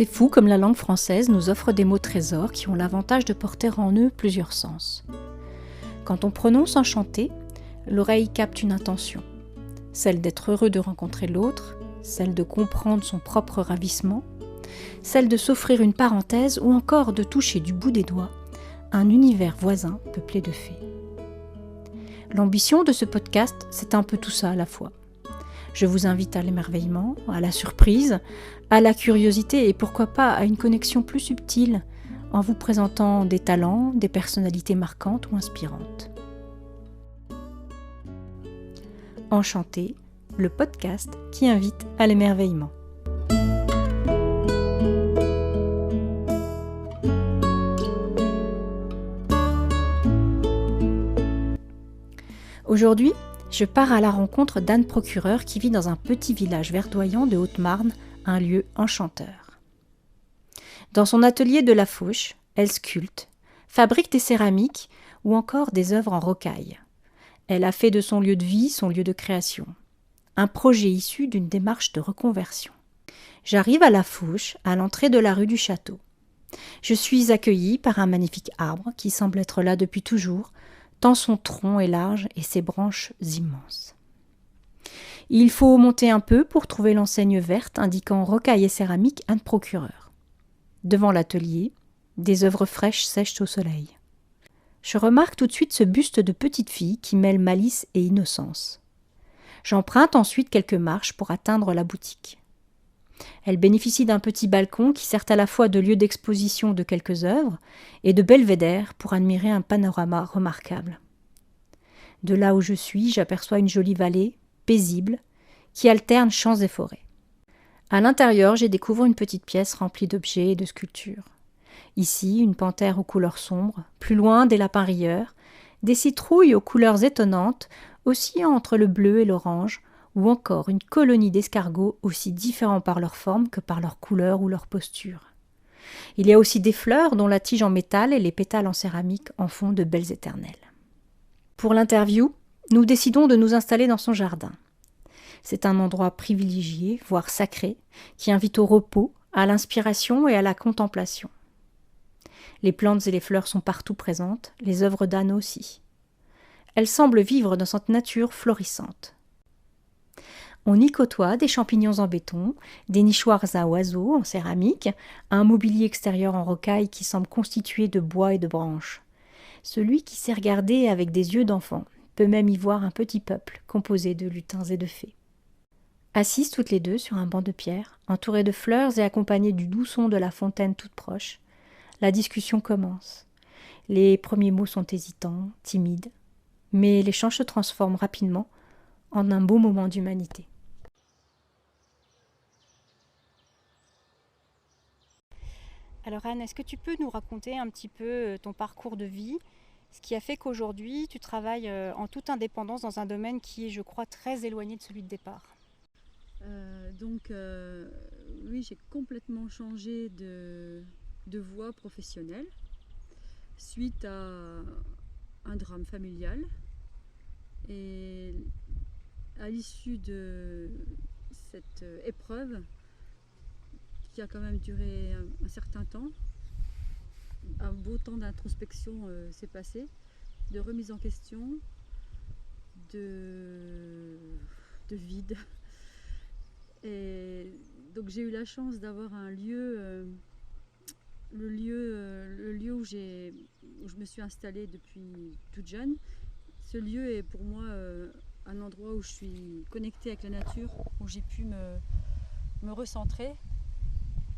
C'est fou comme la langue française nous offre des mots trésors qui ont l'avantage de porter en eux plusieurs sens. Quand on prononce enchanté, l'oreille capte une intention, celle d'être heureux de rencontrer l'autre, celle de comprendre son propre ravissement, celle de s'offrir une parenthèse ou encore de toucher du bout des doigts un univers voisin peuplé de fées. L'ambition de ce podcast, c'est un peu tout ça à la fois. Je vous invite à l'émerveillement, à la surprise, à la curiosité et pourquoi pas à une connexion plus subtile en vous présentant des talents, des personnalités marquantes ou inspirantes. Enchanté, le podcast qui invite à l'émerveillement. Aujourd'hui, je pars à la rencontre d'Anne Procureur qui vit dans un petit village verdoyant de Haute-Marne, un lieu enchanteur. Dans son atelier de la Fauche, elle sculpte, fabrique des céramiques ou encore des œuvres en rocaille. Elle a fait de son lieu de vie son lieu de création. Un projet issu d'une démarche de reconversion. J'arrive à la Fauche, à l'entrée de la rue du Château. Je suis accueillie par un magnifique arbre qui semble être là depuis toujours, tant son tronc est large et ses branches immenses. Il faut monter un peu pour trouver l'enseigne verte indiquant rocaille et céramique Anne Procureur. Devant l'atelier, des œuvres fraîches sèchent au soleil. Je remarque tout de suite ce buste de petite fille qui mêle malice et innocence. J'emprunte ensuite quelques marches pour atteindre la boutique. Elle bénéficie d'un petit balcon qui sert à la fois de lieu d'exposition de quelques œuvres et de belvédère pour admirer un panorama remarquable. De là où je suis, j'aperçois une jolie vallée, paisible, qui alterne champs et forêts. À l'intérieur, j'y découvre une petite pièce remplie d'objets et de sculptures. Ici, une panthère aux couleurs sombres, plus loin des lapins rieurs, des citrouilles aux couleurs étonnantes, oscillant entre le bleu et l'orange, ou encore une colonie d'escargots aussi différents par leur forme que par leur couleur ou leur posture. Il y a aussi des fleurs dont la tige en métal et les pétales en céramique en font de belles éternelles. Pour l'interview, nous décidons de nous installer dans son jardin. C'est un endroit privilégié, voire sacré, qui invite au repos, à l'inspiration et à la contemplation. Les plantes et les fleurs sont partout présentes, les œuvres d'Anne aussi. Elle semble vivre dans cette nature florissante. On y côtoie des champignons en béton, des nichoirs à oiseaux en céramique, un mobilier extérieur en rocaille qui semble constitué de bois et de branches. Celui qui sait regarder avec des yeux d'enfant peut même y voir un petit peuple composé de lutins et de fées. Assises toutes les deux sur un banc de pierre, entourées de fleurs et accompagnées du doux son de la fontaine toute proche, la discussion commence. Les premiers mots sont hésitants, timides, mais l'échange se transforme rapidement en un beau moment d'humanité. Alors Anne, est-ce que tu peux nous raconter un petit peu ton parcours de vie, ce qui a fait qu'aujourd'hui tu travailles en toute indépendance dans un domaine qui est, je crois, très éloigné de celui de départ? Oui, j'ai complètement changé de voie professionnelle suite à un drame familial. Et à l'issue de cette épreuve, qui a quand même duré un certain temps, un beau temps d'introspection s'est passé, de remise en question, de vide. Et donc j'ai eu la chance d'avoir un lieu, le lieu où je me suis installée depuis toute jeune. Ce lieu est pour moi un endroit où je suis connectée avec la nature, où j'ai pu me recentrer.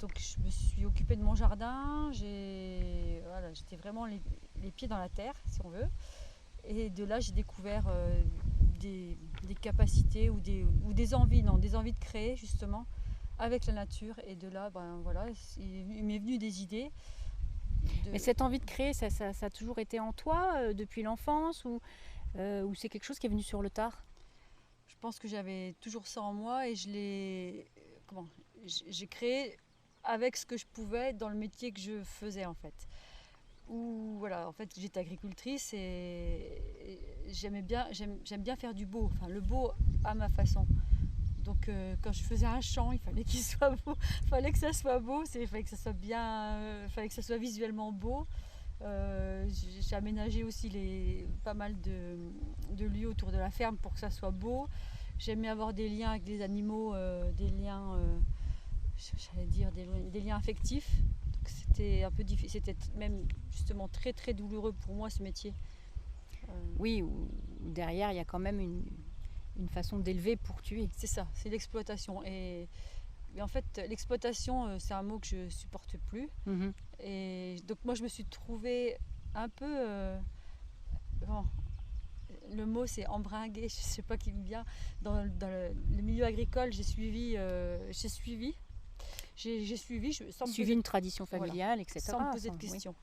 Donc je me suis occupée de mon jardin, j'étais vraiment les pieds dans la terre, si on veut. Et de là, j'ai découvert des capacités ou des envies de créer justement avec la nature. Et de là, il m'est venu des idées. Mais cette envie de créer, ça a toujours été en toi depuis l'enfance ou c'est quelque chose qui est venu sur le tard? Je pense que j'avais toujours ça en moi et j'ai créé avec ce que je pouvais dans le métier que je faisais en fait. En fait, j'étais agricultrice et j'aime bien faire du beau, enfin le beau à ma façon. Donc quand je faisais un champ, il fallait qu'il soit beau, il fallait que ça soit beau, il fallait que ça soit bien, il fallait que ça soit visuellement beau. J'ai aménagé aussi pas mal de lieux autour de la ferme pour que ça soit beau. J'aimais avoir des liens avec les animaux, des liens, j'allais dire des liens affectifs. Donc c'était un peu difficile, c'était même justement très très douloureux pour moi ce métier. Oui, où derrière il y a quand même une façon d'élever pour tuer. C'est ça, c'est l'exploitation. Mais en fait, l'exploitation, c'est un mot que je supporte plus. Mhm. Et donc moi, je me suis trouvée un peu... bon, le mot, c'est embringué, je ne sais pas qui me vient. Dans le milieu agricole, j'ai suivi, sans me Suivi une tradition familiale, voilà, etc. sans me poser de Oui. questions.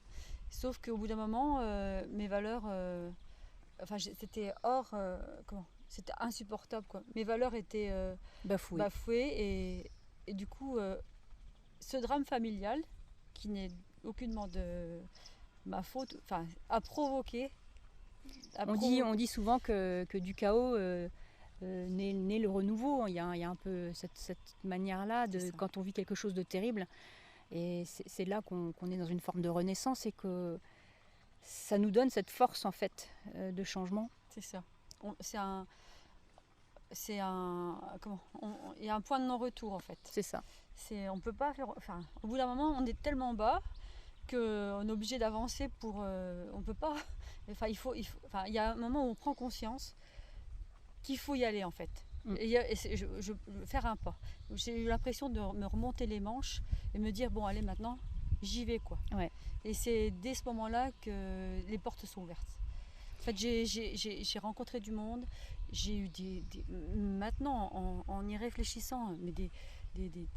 Sauf qu'au bout d'un moment, mes valeurs... c'était hors... c'était insupportable, quoi. Mes valeurs étaient Bafoué. bafouées et du coup, ce drame familial, qui n'est aucunement de ma faute, enfin, a provoqué... On dit souvent que du chaos naît le renouveau. Il y a un peu cette manière-là, quand on vit quelque chose de terrible. Et c'est là qu'on est dans une forme de renaissance et que ça nous donne cette force en fait de changement. C'est ça. Il y a un point de non-retour en fait. C'est ça. On peut pas faire. Enfin, au bout d'un moment, on est tellement bas qu'on est obligé d'avancer pour. On peut pas. Enfin, il y a un moment où on prend conscience qu'il faut y aller en fait. Faire un pas. J'ai eu l'impression de me remonter les manches et me dire bon allez maintenant j'y vais quoi. Ouais. Et c'est dès ce moment-là que les portes sont ouvertes. En fait, j'ai rencontré du monde, j'ai eu maintenant en y réfléchissant, mais des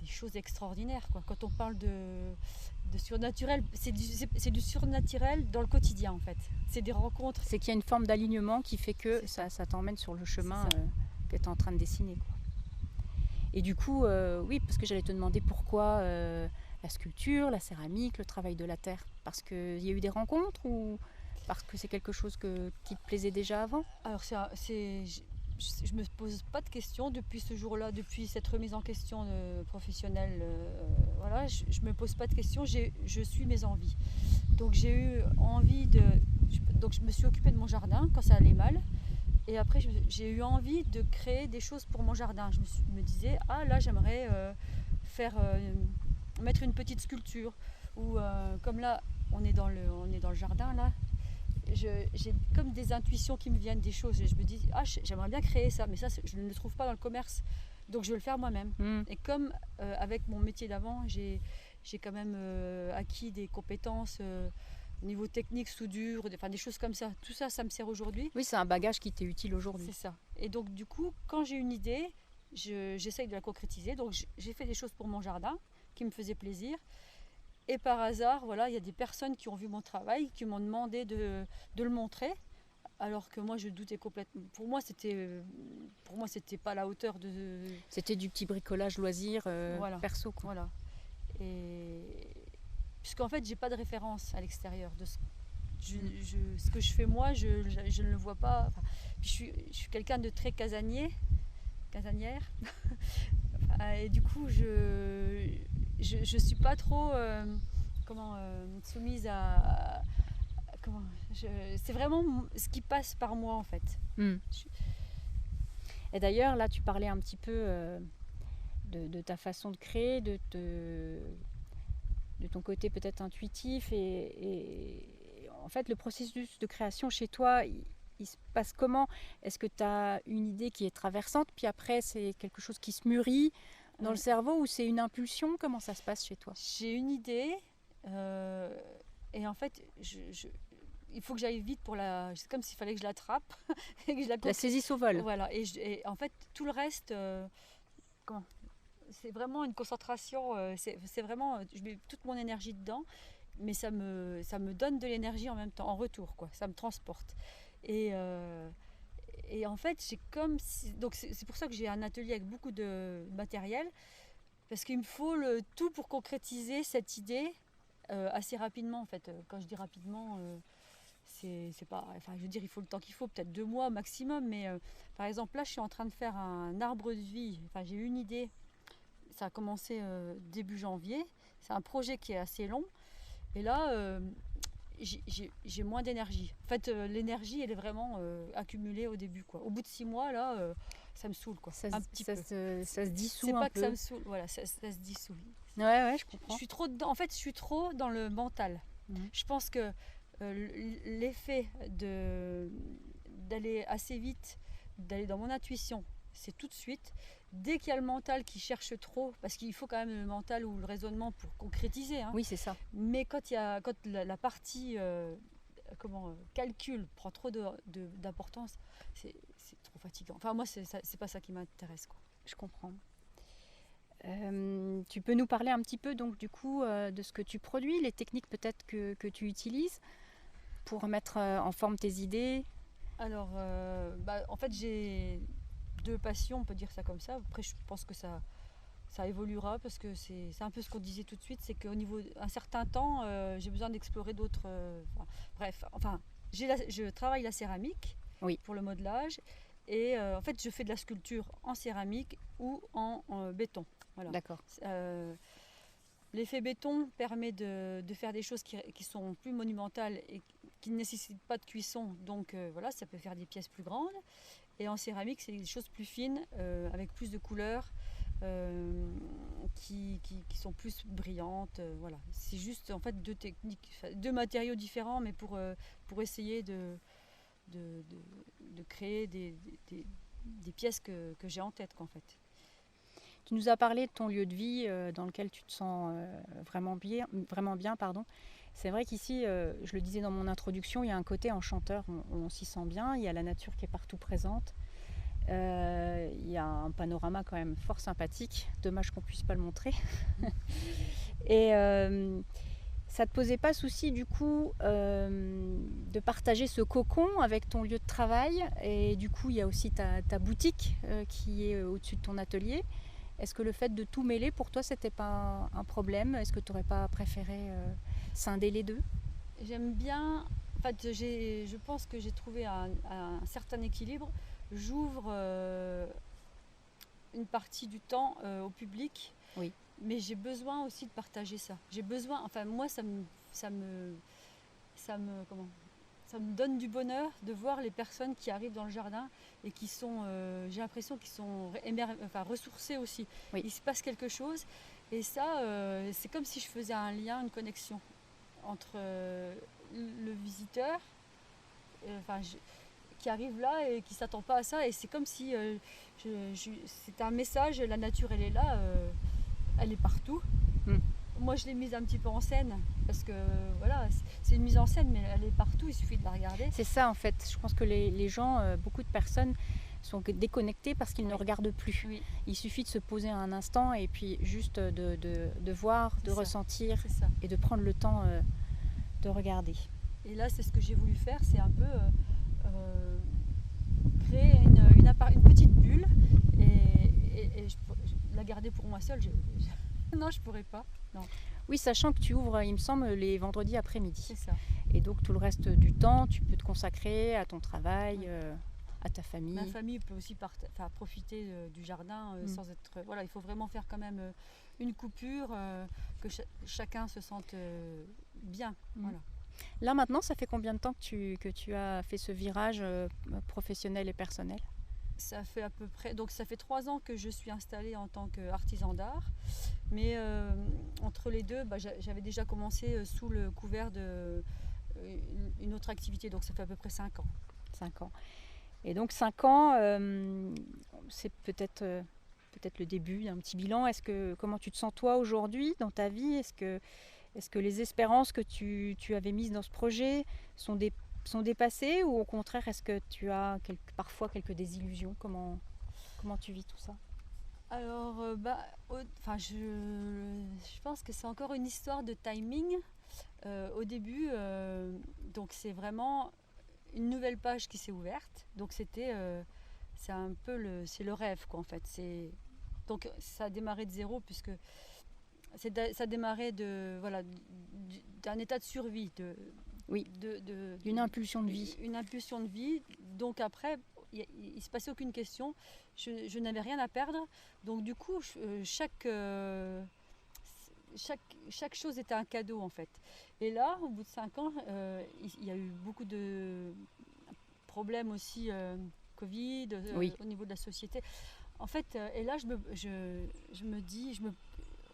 choses extraordinaires quoi. Quand on parle de surnaturel, c'est du surnaturel dans le quotidien en fait. C'est des rencontres. C'est qu'il y a une forme d'alignement qui fait que ça t'emmène sur le chemin que tu es en train de dessiner, quoi. Et du coup, oui, parce que j'allais te demander pourquoi la sculpture, la céramique, le travail de la terre. Parce qu'il y a eu des rencontres ou parce que c'est quelque chose qui te plaisait déjà avant? Alors je me pose pas de questions depuis ce jour-là, depuis cette remise en question professionnelle. Voilà, je me pose pas de questions, je suis mes envies. Donc j'ai eu envie donc je me suis occupée de mon jardin quand ça allait mal. Et après j'ai eu envie de créer des choses pour mon jardin. Je me disais là j'aimerais mettre une petite sculpture. Ou comme là on est dans le jardin là. J'ai comme des intuitions qui me viennent, des choses et je me dis j'aimerais bien créer ça, mais ça je ne le trouve pas dans le commerce, donc je vais le faire moi-même. Et comme avec mon métier d'avant j'ai quand même acquis des compétences au niveau technique, soudure, des choses comme ça, tout ça me sert aujourd'hui. Oui, c'est un bagage qui t'est utile aujourd'hui. C'est ça. Et donc du coup quand j'ai une idée, j'essaye de la concrétiser, donc j'ai fait des choses pour mon jardin qui me faisaient plaisir. Et par hasard, voilà, il y a des personnes qui ont vu mon travail, qui m'ont demandé de le montrer, alors que moi je doutais complètement. Pour moi, c'était pas à la hauteur de. C'était du petit bricolage loisir perso, quoi. Voilà. Et puisqu'en fait, j'ai pas de référence à l'extérieur de ce que je fais moi, je ne le vois pas. Enfin, je suis quelqu'un de très casanière. Et du coup, je suis pas trop soumise à c'est vraiment ce qui passe par moi en fait. Et d'ailleurs là tu parlais un petit peu de ta façon de créer, de ton côté peut-être intuitif et en fait le processus de création chez toi il se passe comment? Est-ce que tu as une idée qui est traversante puis après c'est quelque chose qui se mûrit dans le cerveau ou c'est une impulsion? Comment ça se passe chez toi? J'ai une idée et en fait il faut que j'aille vite c'est comme s'il fallait que je l'attrape et que je la saisisse au vol. Voilà, et en fait tout le reste c'est vraiment une concentration, c'est vraiment je mets toute mon énergie dedans, mais ça me donne de l'énergie en même temps en retour quoi, ça me transporte. Et en fait, donc c'est pour ça que j'ai un atelier avec beaucoup de matériel, parce qu'il me faut le tout pour concrétiser cette idée assez rapidement. En fait, quand je dis rapidement, c'est pas, enfin, je veux dire, il faut le temps qu'il faut, peut-être 2 mois maximum. Mais par exemple, là, je suis en train de faire un arbre de vie. Enfin, j'ai eu une idée. Ça a commencé début janvier. C'est un projet qui est assez long. Et là, j'ai moins d'énergie. En fait, l'énergie, elle est vraiment accumulée au début, quoi. Au bout de 6 mois, là, ça me saoule, quoi. Un petit peu. Ça se dissout C'est un pas peu. que ça me saoule, voilà, ça se dissout. Ouais, je comprends. Je suis trop dedans. En fait, je suis trop dans le mental. Je pense que l'effet d'aller assez vite, d'aller dans mon intuition, c'est tout de suite. Dès qu'il y a le mental qui cherche trop, parce qu'il faut quand même le mental ou le raisonnement pour concrétiser, hein. Oui, c'est ça. Mais quand la partie calcul prend trop d'importance, c'est trop fatigant. Enfin, moi, c'est pas ça qui m'intéresse, quoi. Je comprends. Tu peux nous parler un petit peu donc du coup de ce que tu produis, les techniques peut-être que tu utilises pour mettre en forme tes idées? Alors, en fait, j'ai 2 passions, on peut dire ça comme ça. Après, je pense que ça évoluera parce que c'est un peu ce qu'on disait tout de suite, c'est qu'au niveau d'un certain temps, j'ai besoin d'explorer d'autres. Je travaille la céramique pour le modelage et en fait, je fais de la sculpture en céramique ou en béton. Voilà. D'accord. L'effet béton permet de faire des choses qui sont plus monumentales et qui ne nécessitent pas de cuisson. Donc voilà, ça peut faire des pièces plus grandes. Et en céramique, c'est des choses plus fines, avec plus de couleurs, qui sont plus brillantes. Voilà. C'est juste en fait 2 techniques, 2 matériaux différents, mais pour essayer de créer des pièces que j'ai en tête, quoi, en fait. Tu nous as parlé de ton lieu de vie dans lequel tu te sens vraiment bien, pardon. C'est vrai qu'ici, je le disais dans mon introduction, il y a un côté enchanteur, on s'y sent bien, il y a la nature qui est partout présente. Il y a un panorama quand même fort sympathique, dommage qu'on puisse pas le montrer. Et ça te posait pas souci du coup de partager ce cocon avec ton lieu de travail, et du coup il y a aussi ta boutique qui est au-dessus de ton atelier. Est-ce que le fait de tout mêler, pour toi, c'était pas un problème? Est-ce que tu n'aurais pas préféré scinder les deux? J'aime bien. En fait, je pense que j'ai trouvé un certain équilibre. J'ouvre une partie du temps au public, Oui. Mais j'ai besoin aussi de partager ça. J'ai besoin. Enfin, moi, ça me donne du bonheur de voir les personnes qui arrivent dans le jardin et qui sont, j'ai l'impression qu'ils sont ressourcés aussi. Oui. Il se passe quelque chose et ça, c'est comme si je faisais un lien, une connexion entre le visiteur, qui arrive là et qui ne s'attend pas à ça, et c'est comme si c'est un message. La nature, elle est là, elle est partout. Moi, je l'ai mise un petit peu en scène parce que voilà, c'est une mise en scène, mais elle est partout, il suffit de la regarder. C'est ça en fait. Je pense que les gens, beaucoup de personnes sont déconnectés parce qu'ils ne regardent plus. Oui. Il suffit de se poser un instant et puis juste de voir, de ressentir et de prendre le temps de regarder. Et là, c'est ce que j'ai voulu faire, c'est un peu créer une petite bulle et je la garder pour moi seule. Non, je pourrais pas. Non. Oui, sachant que tu ouvres, il me semble, les vendredis après-midi. C'est ça. Et donc tout le reste du temps, tu peux te consacrer à ton travail, à ta famille. Ma famille peut aussi profiter du jardin sans être... Voilà, il faut vraiment faire quand même une coupure, que chacun se sente bien. Voilà. Là maintenant, ça fait combien de temps que tu as fait ce virage professionnel et personnel? Ça fait à peu près, donc ça fait 3 ans que je suis installée en tant qu'artisan d'art, mais entre les deux, j'avais déjà commencé sous le couvert d'une autre activité, donc ça fait à peu près 5 ans. 5 ans. Et donc 5 ans, c'est peut-être le début d'un petit bilan. Comment tu te sens toi aujourd'hui dans ta vie? Est-ce que les espérances que tu avais mises dans ce projet sont dépassées, ou au contraire, est-ce que tu as parfois quelques désillusions? Comment tu vis tout ça? Alors, je pense que c'est encore une histoire de timing. Au début, donc c'est vraiment une nouvelle page qui s'est ouverte. Donc c'est un peu le rêve, quoi, en fait. Donc ça a démarré de zéro, puisque ça a démarré d'un état de survie, Oui. D'une impulsion de vie. Une impulsion de vie. Donc après, il ne se passait aucune question. Je n'avais rien à perdre. Donc du coup, chaque chose était un cadeau en fait. Et là, au bout de 5 ans, il y a eu beaucoup de problèmes aussi, Covid, au niveau de la société. En fait, et là, je me dis,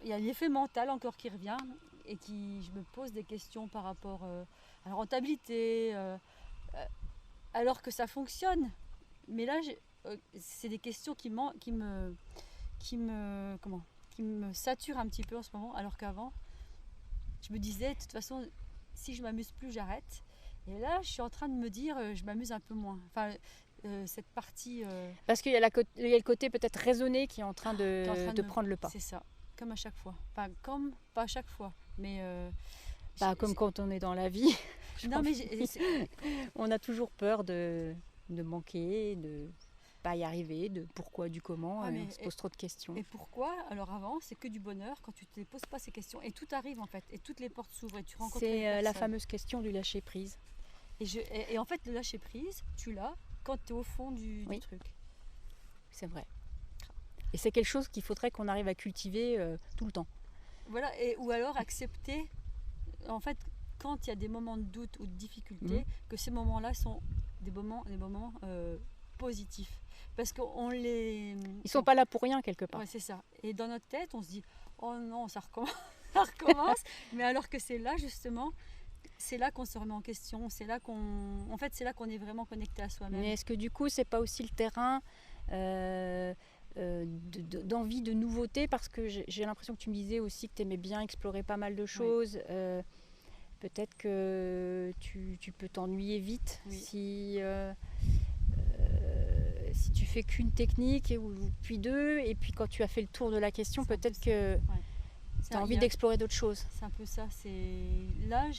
il y a l'effet mental encore qui revient et je me pose des questions par rapport à la rentabilité, alors que ça fonctionne. Mais là, c'est des questions qui me saturent un petit peu en ce moment, alors qu'avant, je me disais, de toute façon, si je m'amuse plus, j'arrête. Et là, je suis en train de me dire, je m'amuse un peu moins. Enfin, cette partie... Parce qu'il y a le côté peut-être raisonné qui est en train de prendre le pas. C'est ça, comme à chaque fois. Enfin, comme, pas à chaque fois, mais... comme quand on est dans la vie. Non, mais on a toujours peur de manquer, de pas y arriver, de pourquoi, du comment, on se pose trop de questions. Et pourquoi? Alors avant, c'est que du bonheur quand tu ne te poses pas ces questions. Et tout arrive en fait, et toutes les portes s'ouvrent et tu rencontres les personnes. C'est la fameuse question du lâcher prise. Et en fait, le lâcher prise, tu l'as quand tu es au fond du truc. C'est vrai. Et c'est quelque chose qu'il faudrait qu'on arrive à cultiver tout le temps. Voilà, ou alors accepter, en fait, quand il y a des moments de doute ou de difficulté, que ces moments-là sont des moments positifs. Parce qu'on les... Ils sont pas là pour rien quelque part. Ouais, c'est ça. Et dans notre tête, on se dit, oh non, ça recommence, ça recommence. Mais alors que c'est là, justement, c'est là qu'on se remet en question. C'est là en fait, c'est là qu'on est vraiment connecté à soi-même. Mais est-ce que du coup, c'est pas aussi le terrain d'envie de nouveauté? Parce que j'ai l'impression que tu me disais aussi que tu aimais bien explorer pas mal de choses. Oui. Peut-être que tu peux t'ennuyer vite si tu fais qu'une technique puis deux, et puis quand tu as fait le tour de la question, peut-être que tu as envie d'explorer d'autres choses. C'est un peu ça. Là,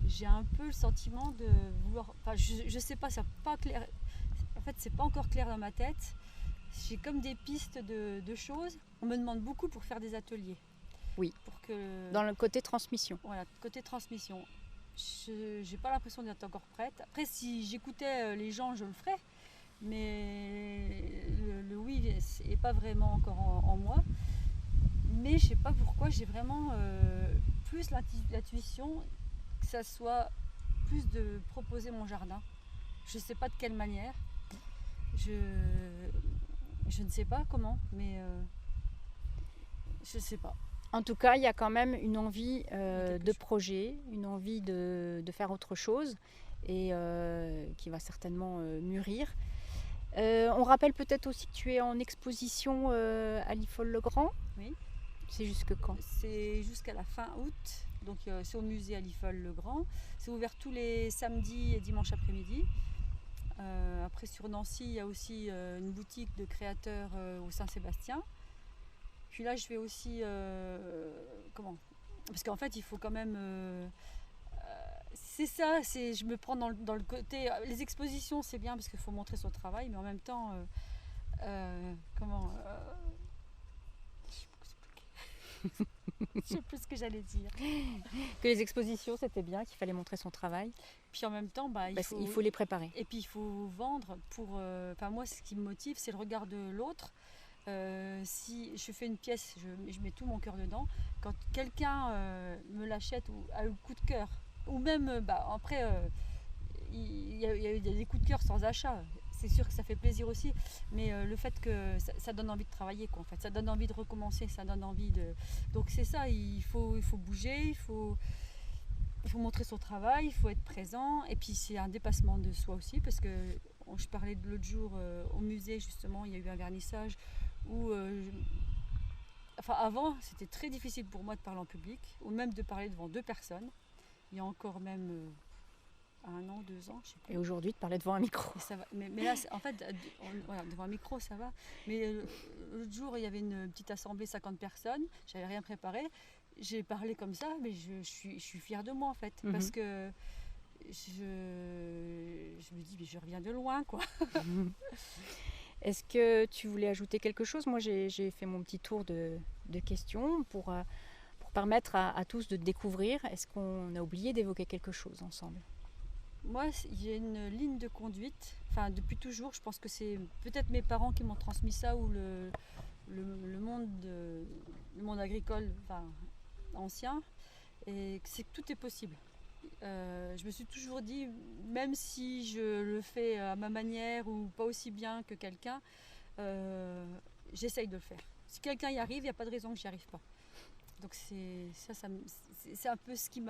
j'ai un peu le sentiment de vouloir... Enfin, je sais pas, c'est pas clair. En fait, c'est pas encore clair dans ma tête. J'ai comme des pistes de choses. On me demande beaucoup pour faire des ateliers. Oui, dans le côté transmission. Voilà, côté transmission. Je n'ai pas l'impression d'être encore prête. Après, si j'écoutais les gens, je le ferais. Mais le oui n'est pas vraiment encore en moi. Mais je ne sais pas pourquoi, j'ai vraiment plus l'intuition que ça soit plus de proposer mon jardin. Je ne sais pas de quelle manière. Je ne sais pas comment, mais je ne sais pas. En tout cas, il y a quand même une envie de projet, une envie de faire autre chose et qui va certainement mûrir. On rappelle peut-être aussi que tu es en exposition à l'Ifol-le-Grand. Oui. C'est jusque quand? C'est jusqu'à la fin août. Donc c'est au musée à l'Ifol-le-Grand. C'est ouvert tous les samedis et dimanches après-midi. Après sur Nancy, il y a aussi une boutique de créateurs au Saint-Sébastien. Puis là, je vais aussi... Parce qu'en fait, il faut quand même... c'est ça, je me prends dans le côté... Les expositions, c'est bien parce qu'il faut montrer son travail, mais en même temps... je sais plus ce que j'allais dire. Que les expositions, c'était bien, qu'il fallait montrer son travail. Puis en même temps, il faut les préparer. Et puis il faut vendre pour... moi, ce qui me motive, c'est le regard de l'autre. Si je fais une pièce, je mets tout mon cœur dedans. Quand quelqu'un me l'achète ou a le coup de cœur, ou même après, il y a des coups de cœur sans achat. C'est sûr que ça fait plaisir aussi, mais le fait que ça donne envie de travailler, quoi, en fait. Ça donne envie de recommencer, ça donne envie de... Donc c'est ça, il faut bouger, il faut montrer son travail, il faut être présent. Et puis c'est un dépassement de soi aussi, parce que je parlais de l'autre jour au musée, justement, il y a eu un vernissage où... avant, c'était très difficile pour moi de parler en public, ou même de parler devant 2 personnes. Il y a encore même... 1 an, 2 ans, je sais plus. Et aujourd'hui, de parler devant un micro. Ça va. Mais là, en fait, devant un micro, ça va. Mais l'autre jour, il y avait une petite assemblée, 50 personnes. J'avais rien préparé. J'ai parlé comme ça, mais je suis fière de moi, en fait. Parce que je me dis, mais je reviens de loin, quoi. Est-ce que tu voulais ajouter quelque chose? Moi, j'ai fait mon petit tour de questions pour permettre à tous de découvrir. Est-ce qu'on a oublié d'évoquer quelque chose ensemble? Moi, il y a une ligne de conduite, enfin depuis toujours, je pense que c'est peut-être mes parents qui m'ont transmis ça ou le monde agricole ancien, et c'est que tout est possible. Je me suis toujours dit, même si je le fais à ma manière ou pas aussi bien que quelqu'un, j'essaye de le faire. Si quelqu'un y arrive, il n'y a pas de raison que j'y arrive pas. Donc c'est un peu c'est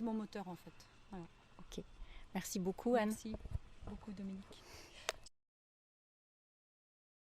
mon moteur en fait. Voilà. Ok. Merci beaucoup, Anne. Merci beaucoup, Dominique.